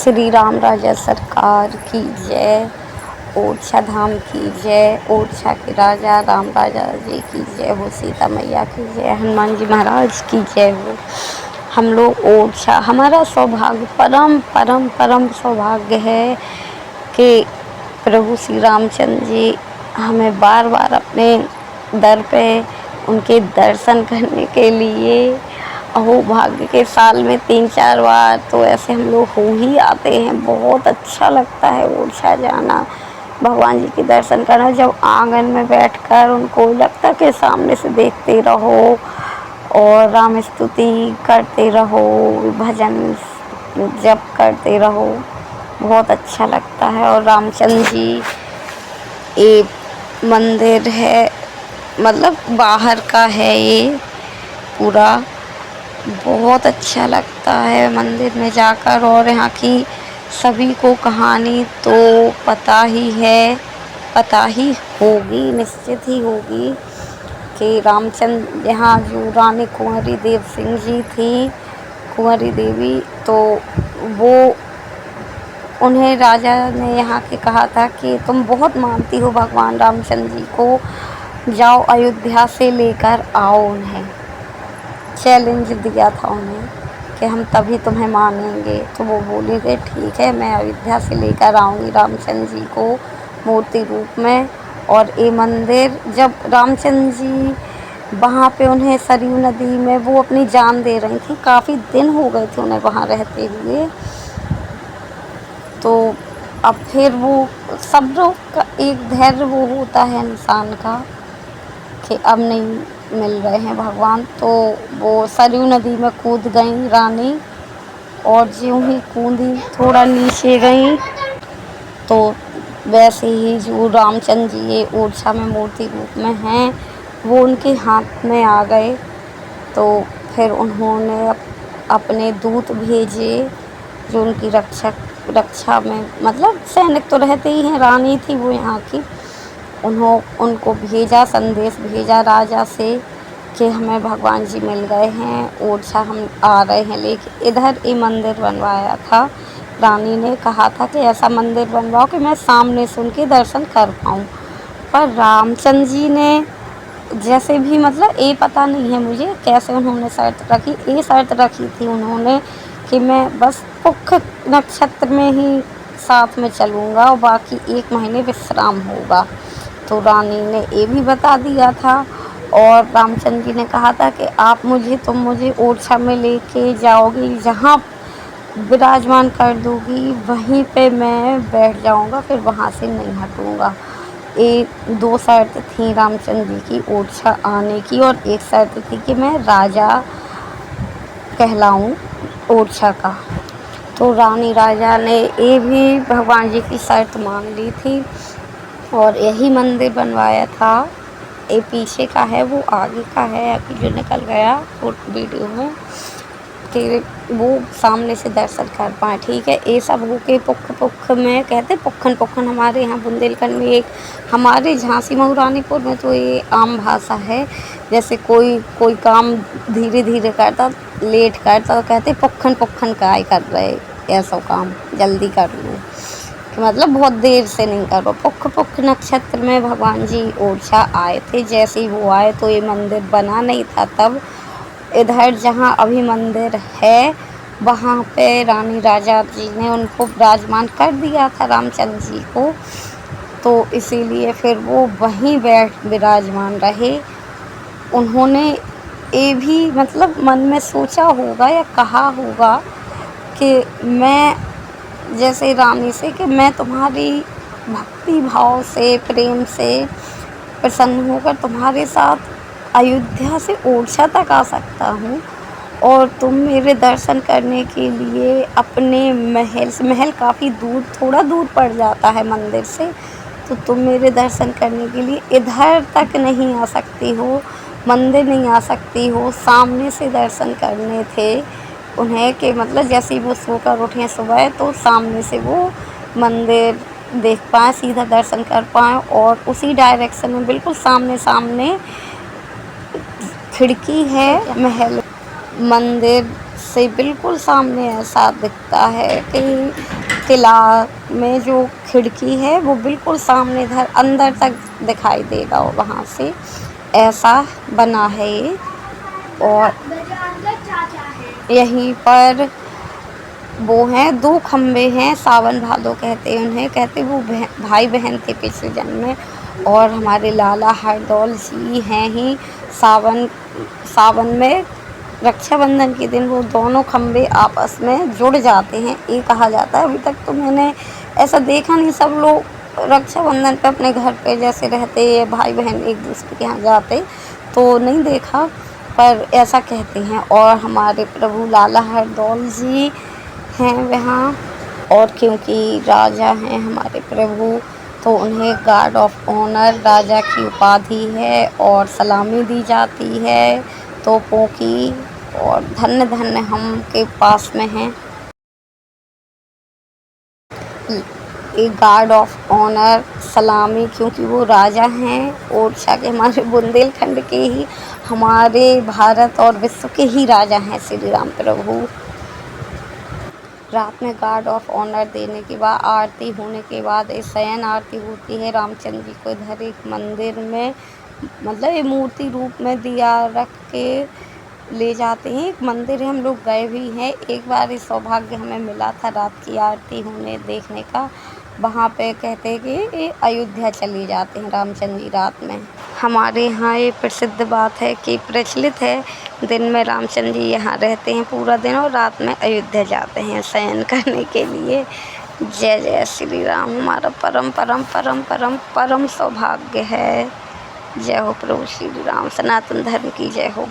श्री राम राजा सरकार की जय। ओरछा धाम की जय। ओरछा के राजा राम राजा जी की जय हो। सीता मैया की जय। हनुमान जी महाराज की जय हो। हम लोग ओरछा, हमारा सौभाग्य, परम परम परम सौभाग्य है कि प्रभु श्री रामचंद्र जी हमें बार बार अपने दर पे उनके दर्शन करने के लिए, अहो भाग्य के साल में 3-4 बार तो ऐसे हम लोग हो ही आते हैं। बहुत अच्छा लगता है ओरछा जाना, भगवान जी के दर्शन करना। जब आंगन में बैठकर उनको लगता है कि सामने से देखते रहो और राम स्तुति करते रहो, भजन जप करते रहो, बहुत अच्छा लगता है। और रामचंद्र जी एक मंदिर है, मतलब बाहर का है ये पूरा, बहुत अच्छा लगता है मंदिर में जाकर। और यहाँ की सभी को कहानी तो पता ही है, पता ही होगी, निश्चित ही होगी कि रामचंद्र यहाँ जो रानी कुंवरी देव सिंह जी थी, कुंवरी देवी, तो वो उन्हें राजा ने यहाँ के कहा था कि तुम बहुत मानती हो भगवान रामचंद्र जी को, जाओ अयोध्या से लेकर आओ उन्हें। चैलेंज दिया था उन्हें कि हम तभी तुम्हें मानेंगे। तो वो बोले कि ठीक है, मैं अयोध्या से लेकर आऊँगी रामचंद्र जी को मूर्ति रूप में। और ये मंदिर, जब रामचंद्र जी वहाँ पे उन्हें सरयू नदी में वो अपनी जान दे रही थी, काफ़ी दिन हो गए थे उन्हें वहाँ रहते हुए, तो अब फिर वो सब लोग का एक धैर्य वो होता है इंसान का कि अब नहीं मिल रहे हैं भगवान, तो वो सरयू नदी में कूद गई रानी। और ज्यों ही कूदी, थोड़ा नीचे गई, तो वैसे ही जो रामचंद्र जी ये ओरछा में मूर्ति रूप में हैं, वो उनके हाथ में आ गए। तो फिर उन्होंने अपने दूत भेजे जो उनकी रक्षा में, मतलब सैनिक तो रहते ही हैं, रानी थी वो यहाँ की, उनको भेजा, संदेश भेजा राजा से कि हमें भगवान जी मिल गए हैं, ओरछा हम आ रहे हैं। लेकिन इधर ये मंदिर बनवाया था, रानी ने कहा था कि ऐसा मंदिर बनवाओ कि मैं सामने से उनके दर्शन कर पाऊँ। पर रामचंद्र जी ने जैसे भी, मतलब ये पता नहीं है मुझे कैसे उन्होंने शर्त रखी, ये शर्त रखी थी उन्होंने कि मैं बस पुख नक्षत्र में ही साथ में चलूँगा और बाकी 1 महीने विश्राम होगा। तो रानी ने ये भी बता दिया था। और रामचंद्र जी ने कहा था कि तुम मुझे ओरछा में लेके जाओगी, जहाँ विराजमान कर दोगी वहीं पे मैं बैठ जाऊँगा, फिर वहाँ से नहीं हटूँगा। ये 2 शर्त थी रामचंद्र जी की ओरछा आने की, और एक शर्त थी कि मैं राजा कहलाऊँ ओरछा का। तो रानी राजा ने ये भी भगवान जी की शर्त मान ली थी और यही मंदिर बनवाया था। ये पीछे का है, वो आगे का है अभी जो निकल गया वीडियो में, कि वो सामने से दर्शन कर पाए। ठीक है, ये सब हो के पुख में कहते पुखन हमारे यहाँ बुंदेलखंड में, एक हमारे झांसी महारानीपुर में तो ये आम भाषा है। जैसे कोई काम धीरे धीरे करता, लेट करता, तो कहते पुखन काय कर रहे, ऐसा काम जल्दी कर लो, कि मतलब बहुत देर से नहीं करो। पुख नक्षत्र में भगवान जी ओरछा आए थे। जैसे ही वो आए तो ये मंदिर बना नहीं था तब। इधर जहाँ अभी मंदिर है वहाँ पे रानी राजा जी ने उनको विराजमान कर दिया था रामचंद्र जी को, तो इसीलिए फिर वो वहीं विराजमान रहे। उन्होंने ये भी मतलब मन में सोचा होगा या कहा होगा कि मैं जैसे रानी से कि मैं तुम्हारी भक्ति भाव से, प्रेम से प्रसन्न होकर तुम्हारे साथ अयोध्या से ओरछा तक आ सकता हूँ, और तुम मेरे दर्शन करने के लिए अपने महल काफ़ी दूर, थोड़ा दूर पड़ जाता है मंदिर से, तो तुम मेरे दर्शन करने के लिए इधर तक नहीं आ सकती हो, मंदिर नहीं आ सकती हो, सामने से दर्शन करने थे उन्हें, कि मतलब जैसे ही वो सोकर उठें सुबह तो सामने से वो मंदिर देख पाएँ, सीधा दर्शन कर पाएँ। और उसी डायरेक्शन में बिल्कुल सामने सामने खिड़की है, महल मंदिर से बिल्कुल सामने ऐसा दिखता है कि किला में जो खिड़की है वो बिल्कुल सामने अंदर तक दिखाई देगा वहाँ से, ऐसा बना है ये। और यहीं पर वो हैं 2 खम्भे हैं, सावन भादो कहते हैं उन्हें, कहते वो भाई बहन थे पिछले जन्म में। और हमारे लाला हरदौल जी हैं ही सावन में रक्षाबंधन के दिन वो दोनों खम्भे आपस में जुड़ जाते हैं, ये कहा जाता है। अभी तक तो मैंने ऐसा देखा नहीं, सब लोग रक्षाबंधन पे अपने घर पे जैसे रहते भाई बहन एक दूसरे के यहाँ जाते तो नहीं देखा, पर ऐसा कहते हैं। और हमारे प्रभु लाला हरदौल जी हैं वहाँ, और क्योंकि राजा हैं हमारे प्रभु तो उन्हें गार्ड ऑफ ऑनर राजा की उपाधि है और सलामी दी जाती है तोपों की। और धन्य धन्य हम के पास में हैं एक गार्ड ऑफ ऑनर सलामी, क्योंकि वो राजा हैं ओरछा के, हमारे बुंदेलखंड के ही, हमारे भारत और विश्व के ही राजा हैं श्री राम प्रभु। रात में गार्ड ऑफ ऑनर देने के बाद आरती होने के बाद एक शयन आरती होती है। रामचंद्र जी को इधर एक मंदिर में, मतलब ये मूर्ति रूप में दिया रख के ले जाते हैं। एक मंदिर है, हम लोग गए भी हैं एक बार, इस सौभाग्य हमें मिला था रात की आरती होने देखने का। वहाँ पे कहते हैं कि ये अयोध्या चले जाते हैं रामचंद्र जी रात में। हमारे यहाँ ये प्रसिद्ध बात है कि प्रचलित है, दिन में रामचंद्र जी यहाँ रहते हैं पूरा दिन और रात में अयोध्या जाते हैं शयन करने के लिए। जय जय श्री राम, हमारा परम परम परम परम परम सौभाग्य है। जय हो प्रभु श्री राम, सनातन धर्म की जय हो।